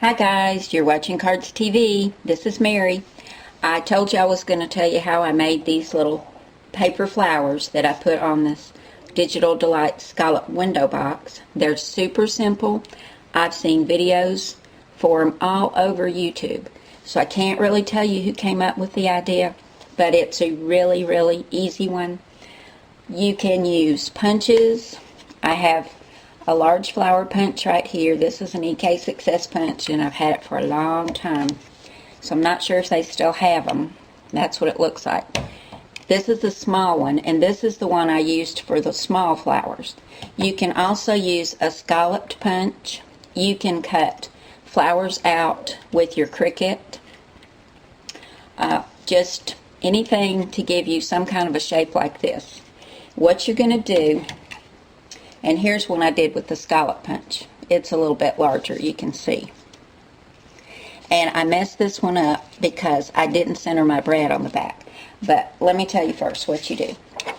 Hi guys, you're watching Cards TV. This is Mary. I told you I was going to tell you how I made these little paper flowers that I put on this Digital Delight scallop window box. They're super simple. I've seen videos for them all over YouTube. So I can't really tell you who came up with the idea, but it's a really easy one. You can use punches. I have a large flower punch right here. This is an EK Success punch, and I've had it for a long time. So I'm not sure if they still have them. That's what it looks like. This is the small one, and this is the one I used for the small flowers. You can also use a scalloped punch. You can cut flowers out with your Cricut. Just anything to give you some kind of a shape like this. What you're going to do, and here's one I did with the scallop punch. It's a little bit larger, you can see. And I messed this one up because I didn't center my brad on the back. But let me tell you first what you do.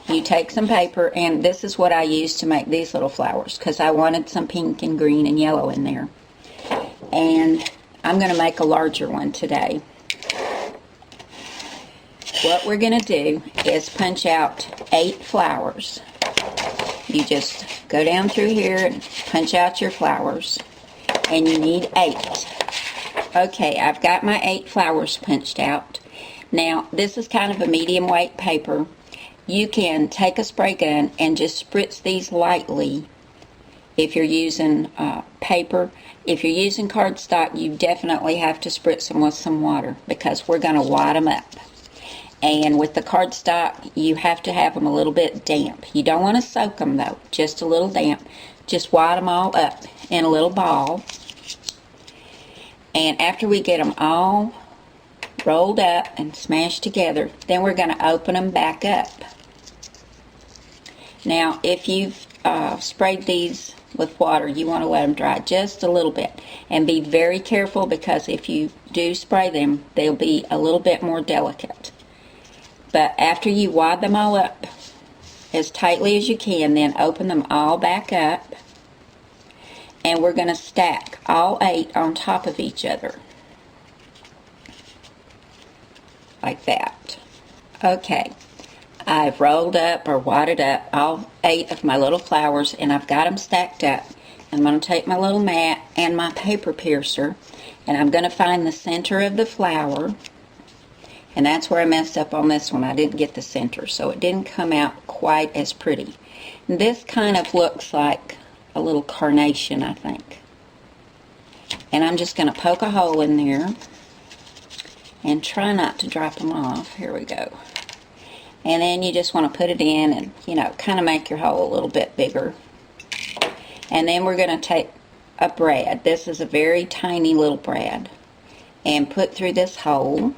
You take some paper, and this is what I used to make these little flowers because I wanted some pink and green and yellow in there. And I'm going to make a larger one today. What we're going to do is punch out 8 flowers. You just go down through here and punch out your flowers, and you need 8. Okay, I've got my 8 flowers punched out. Now, this is kind of a medium weight paper. You can take a spray gun and just spritz these lightly if you're using paper. If you're using cardstock, you definitely have to spritz them with some water because we're going to wad them up. And with the cardstock, you have to have them a little bit damp. You don't want to soak them though, just a little damp. Just wad them all up in a little ball. And after we get them all rolled up and smashed together, then we're going to open them back up. Now, if you've sprayed these with water, you want to let them dry just a little bit. And be very careful because if you do spray them, they'll be a little bit more delicate. But after you wad them all up as tightly as you can, then open them all back up. And we're going to stack all 8 on top of each other. Like that. Okay. I've rolled up or wadded up all 8 of my little flowers, and I've got them stacked up. I'm going to take my little mat and my paper piercer, and I'm going to find the center of the flower. And that's where I messed up on this one. I didn't get the center, so it didn't come out quite as pretty. And this kind of looks like a little carnation, I think. And I'm just going to poke a hole in there and try not to drop them off. Here we go. And then you just want to put it in and, kind of make your hole a little bit bigger. And then we're going to take a brad. This is a very tiny little brad. And put through this hole.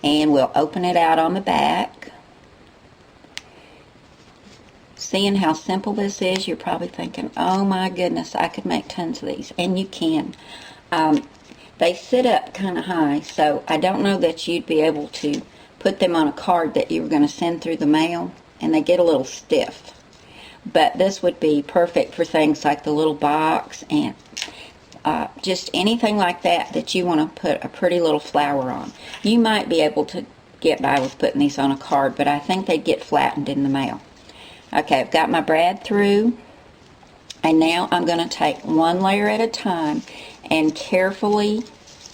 And we'll open it out on the back. Seeing how simple this is, you're probably thinking, oh my goodness, I could make tons of these. And you can. They sit up kind of high, so I don't know that you'd be able to put them on a card that you were going to send through the mail, and they get a little stiff. But this would be perfect for things like the little box and just anything like that you want to put a pretty little flower on. You might be able to get by with putting these on a card, but I think they'd get flattened in the mail. Okay, I've got my brad through, and now I'm going to take one layer at a time and carefully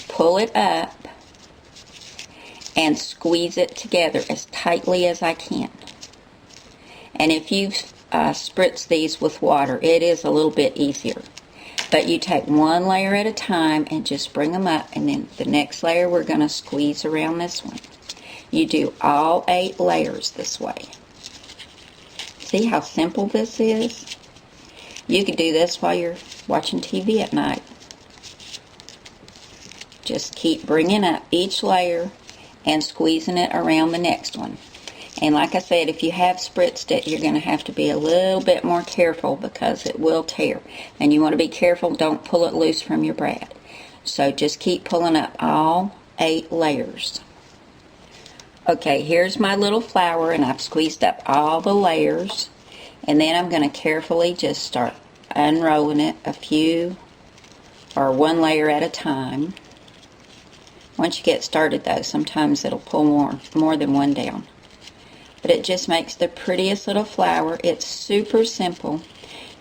pull it up and squeeze it together as tightly as I can. And if you spritz these with water, it is a little bit easier. But you take one layer at a time and just bring them up, and then the next layer we're going to squeeze around this one. You do all 8 layers this way. See how simple this is? You could do this while you're watching TV at night. Just keep bringing up each layer and squeezing it around the next one. And like I said, if you have spritzed it, you're going to have to be a little bit more careful because it will tear. And you want to be careful, don't pull it loose from your brad. So just keep pulling up all 8 layers. Okay, here's my little flower, and I've squeezed up all the layers. And then I'm going to carefully just start unrolling it a few or one layer at a time. Once you get started though, sometimes it'll pull more than one down. But it just makes the prettiest little flower. It's super simple.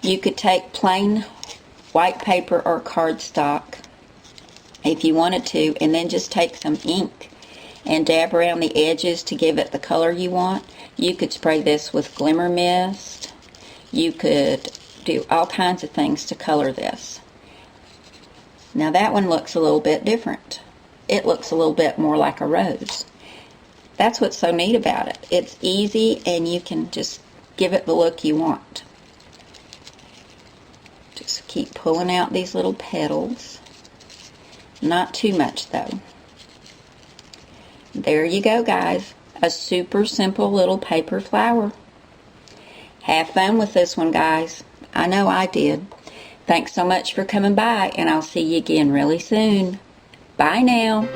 You could take plain white paper or cardstock if you wanted to, and then just take some ink and dab around the edges to give it the color you want. You could spray this with glimmer mist. You could do all kinds of things to color this. Now that one looks a little bit different. It looks a little bit more like a rose. That's what's so neat about it. It's easy and you can just give it the look you want. Just keep pulling out these little petals. Not too much though. There you go, guys. A super simple little paper flower. Have fun with this one, guys. I know I did. Thanks so much for coming by, and I'll see you again really soon. Bye now.